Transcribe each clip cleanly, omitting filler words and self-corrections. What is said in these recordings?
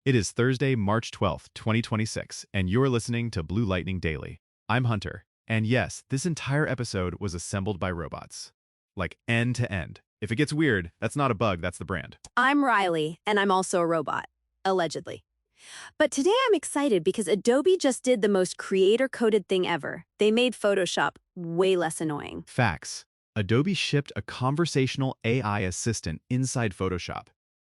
It is Thursday, March 12th, 2026, and you're listening to Blue Lightning Daily. I'm Hunter, and yes, this entire episode was assembled by robots. Like end to end. If it gets weird, that's not a bug, that's the brand. I'm Riley, and I'm also a robot, allegedly. But today I'm excited because Adobe just did the most creator-coded thing ever. They made Photoshop way less annoying. Facts. Adobe shipped a conversational AI assistant inside Photoshop,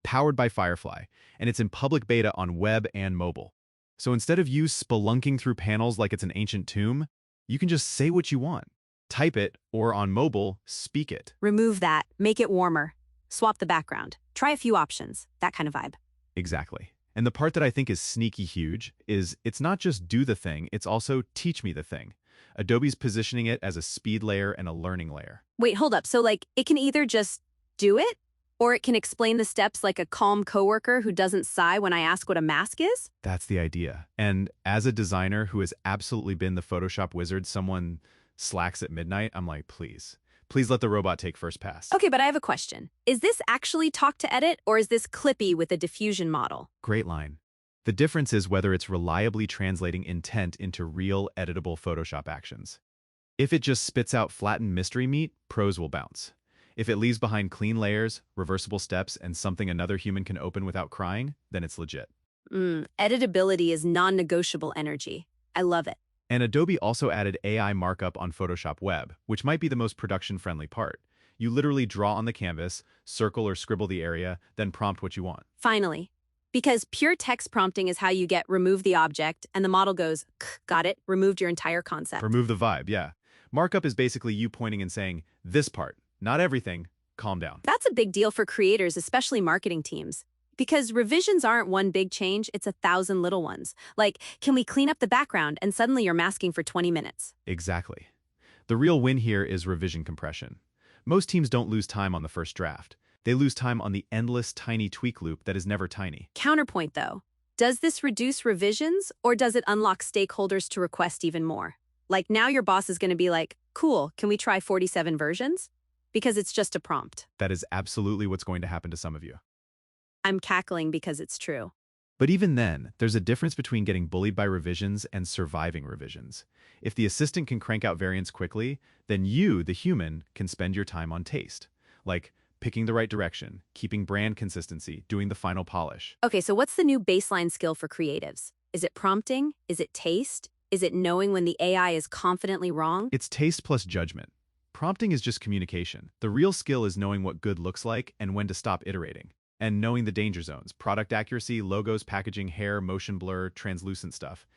powered by Firefly, and it's in public beta on web and mobile. So instead of you spelunking through panels like it's an ancient tomb, you can just say what you want. Type it, or on mobile, speak it. Remove that, make it warmer. Swap the background. Try a few options, that kind of vibe. Exactly. And the part that I think is sneaky huge is it's not just do the thing, it's also teach me the thing. Adobe's positioning it as a speed layer and a learning layer. Wait, hold up. So, it can either just do it, or it can explain the steps like a calm coworker who doesn't sigh when I ask what a mask is? That's the idea. And as a designer who has absolutely been the Photoshop wizard someone slacks at midnight, I'm like, please let the robot take first pass. Okay, but I have a question. Is this actually talk to edit, or is this Clippy with a diffusion model? Great line. The difference is whether it's reliably translating intent into real editable Photoshop actions. If it just spits out flattened mystery meat, pros will bounce. If it leaves behind clean layers, reversible steps, and something another human can open without crying, then it's legit. Editability is non-negotiable energy. I love it. And Adobe also added AI markup on Photoshop Web, which might be the most production-friendly part. You literally draw on the canvas, circle or scribble the area, then prompt what you want. Finally. Because pure text prompting is how you get remove the object, and the model goes, got it, removed your entire concept. Remove the vibe, yeah. Markup is basically you pointing and saying, this part, not everything, calm down. That's a big deal for creators, especially marketing teams. Because revisions aren't one big change, it's 1,000 little ones. Like, can we clean up the background, and suddenly you're masking for 20 minutes. Exactly. The real win here is revision compression. Most teams don't lose time on the first draft. They lose time on the endless tiny tweak loop that is never tiny. Counterpoint, though. Does this reduce revisions, or does it unlock stakeholders to request even more? Like, now your boss is going to be like, cool, can we try 47 versions? Because it's just a prompt. That is absolutely what's going to happen to some of you. I'm cackling because it's true. But even then, there's a difference between getting bullied by revisions and surviving revisions. If the assistant can crank out variants quickly, then you, the human, can spend your time on taste. Like picking the right direction, keeping brand consistency, doing the final polish. Okay, so what's the new baseline skill for creatives? Is it prompting? Is it taste? Is it knowing when the AI is confidently wrong? It's taste plus judgment. Prompting is just communication. The real skill is knowing what good looks like and when to stop iterating. And knowing the danger zones, product accuracy, logos, packaging, hair, motion blur, translucent stuff.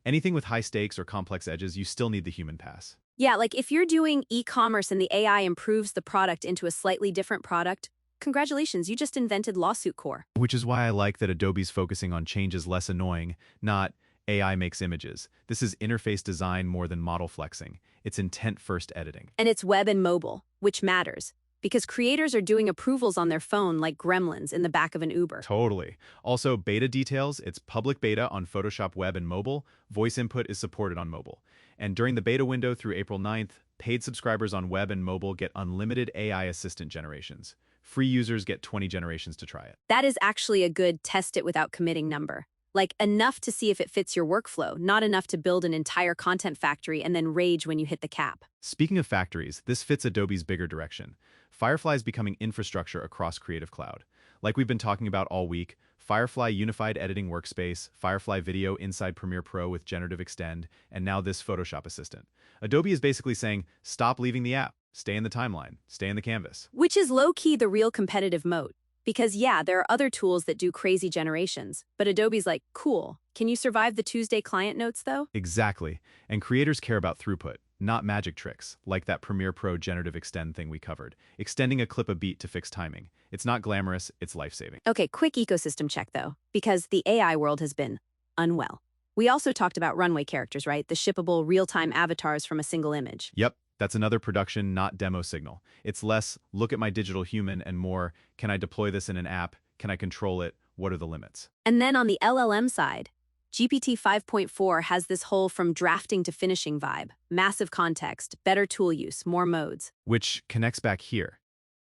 Anything with high stakes or complex edges, you still need the human pass. Yeah, like if you're doing e-commerce and the AI improves the product into a slightly different product, congratulations, you just invented lawsuit core. Which is why I like that Adobe's focusing on changes less annoying, not AI makes images. This is interface design more than model flexing. It's intent-first editing. And it's web and mobile, which matters. Because creators are doing approvals on their phone like gremlins in the back of an Uber. Totally. Also, beta details, it's public beta on Photoshop Web and mobile. Voice input is supported on mobile. And during the beta window through April 9th, paid subscribers on web and mobile get unlimited AI assistant generations. Free users get 20 generations to try it. That is actually a good test it without committing number. Like enough to see if it fits your workflow, not enough to build an entire content factory and then rage when you hit the cap. Speaking of factories, this fits Adobe's bigger direction. Firefly is becoming infrastructure across Creative Cloud. Like we've been talking about all week, Firefly Unified Editing Workspace, Firefly Video inside Premiere Pro with Generative Extend, and now this Photoshop Assistant. Adobe is basically saying, stop leaving the app, stay in the timeline, stay in the canvas. Which is low-key the real competitive moat. Because yeah, there are other tools that do crazy generations, but Adobe's like, cool. Can you survive the Tuesday client notes though? Exactly. And creators care about throughput, not magic tricks, like that Premiere Pro Generative Extend thing we covered. Extending a clip a beat to fix timing. It's not glamorous, it's life-saving. Okay, quick ecosystem check though, because the AI world has been unwell. We also talked about runway characters, right? The shippable real-time avatars from a single image. Yep. That's another production, not demo signal. It's less, look at my digital human, and more, can I deploy this in an app? Can I control it? What are the limits? And then on the LLM side, GPT 5.4 has this whole from drafting to finishing vibe. Massive context, better tool use, more modes. Which connects back here.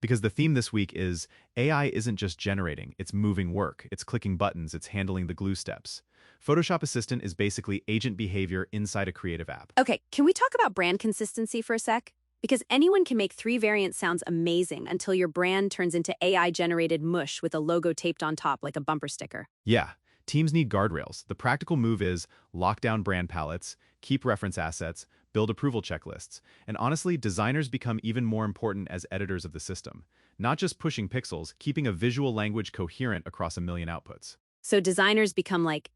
because the theme this week is AI isn't just generating, it's moving work, it's clicking buttons, it's handling the glue steps. Photoshop Assistant is basically agent behavior inside a creative app. Okay, can we talk about brand consistency for a sec? Because anyone can make 3 variants sounds amazing until your brand turns into AI-generated mush with a logo taped on top like a bumper sticker. Yeah, teams need guardrails. The practical move is lock down brand palettes, keep reference assets, build approval checklists, and honestly, designers become even more important as editors of the system. Not just pushing pixels, keeping a visual language coherent across a million outputs. So designers become like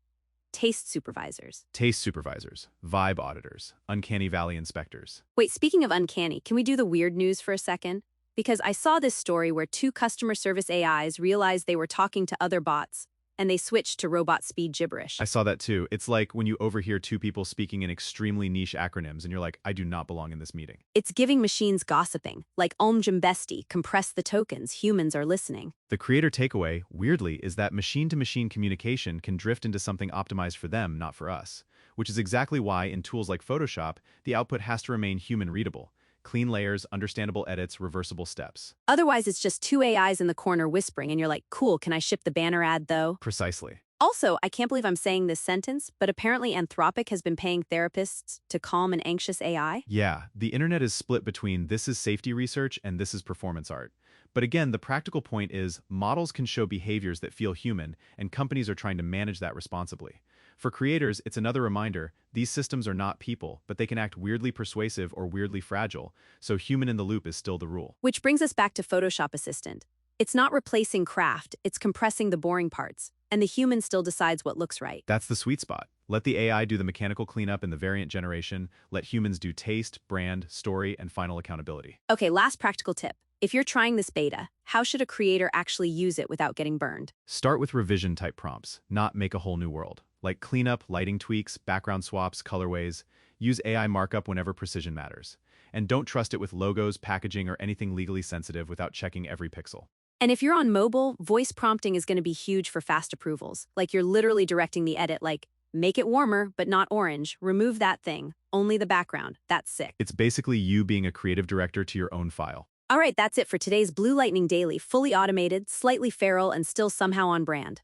taste supervisors. Taste supervisors, vibe auditors, uncanny valley inspectors. Wait, speaking of uncanny, can we do the weird news for a second? Because I saw this story where 2 customer service AIs realized they were talking to other bots, and they switched to robot speed gibberish. I saw that too. It's like when you overhear 2 people speaking in extremely niche acronyms and you're like, I do not belong in this meeting. It's giving machines gossiping, like Jimbesti, compress the tokens, humans are listening. The creator takeaway, weirdly, is that machine-to-machine communication can drift into something optimized for them, not for us. Which is exactly why, in tools like Photoshop, the output has to remain human-readable. Clean layers, understandable edits, reversible steps. Otherwise, it's just 2 AIs in the corner whispering, and you're like, cool, can I ship the banner ad though? Precisely. Also, I can't believe I'm saying this sentence, but apparently Anthropic has been paying therapists to calm an anxious AI. Yeah, the internet is split between this is safety research and this is performance art. But again, the practical point is models can show behaviors that feel human, and companies are trying to manage that responsibly. For creators, it's another reminder, these systems are not people, but they can act weirdly persuasive or weirdly fragile, so human in the loop is still the rule. Which brings us back to Photoshop Assistant. It's not replacing craft, it's compressing the boring parts, and the human still decides what looks right. That's the sweet spot. Let the AI do the mechanical cleanup and the variant generation, let humans do taste, brand, story, and final accountability. Okay, last practical tip. If you're trying this beta, how should a creator actually use it without getting burned? Start with revision-type prompts, not make a whole new world. Like cleanup, lighting tweaks, background swaps, colorways. Use AI markup whenever precision matters. And don't trust it with logos, packaging, or anything legally sensitive without checking every pixel. And if you're on mobile, voice prompting is going to be huge for fast approvals. Like you're literally directing the edit like, make it warmer, but not orange. Remove that thing. Only the background. That's sick. It's basically you being a creative director to your own file. All right, that's it for today's Blue Lightning Daily. Fully automated, slightly feral, and still somehow on brand.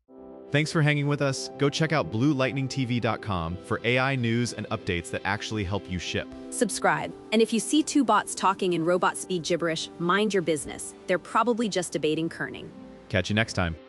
Thanks for hanging with us. Go check out bluelightningtv.com for AI news and updates that actually help you ship. Subscribe. And if you see 2 bots talking in robot speed gibberish, mind your business. They're probably just debating kerning. Catch you next time.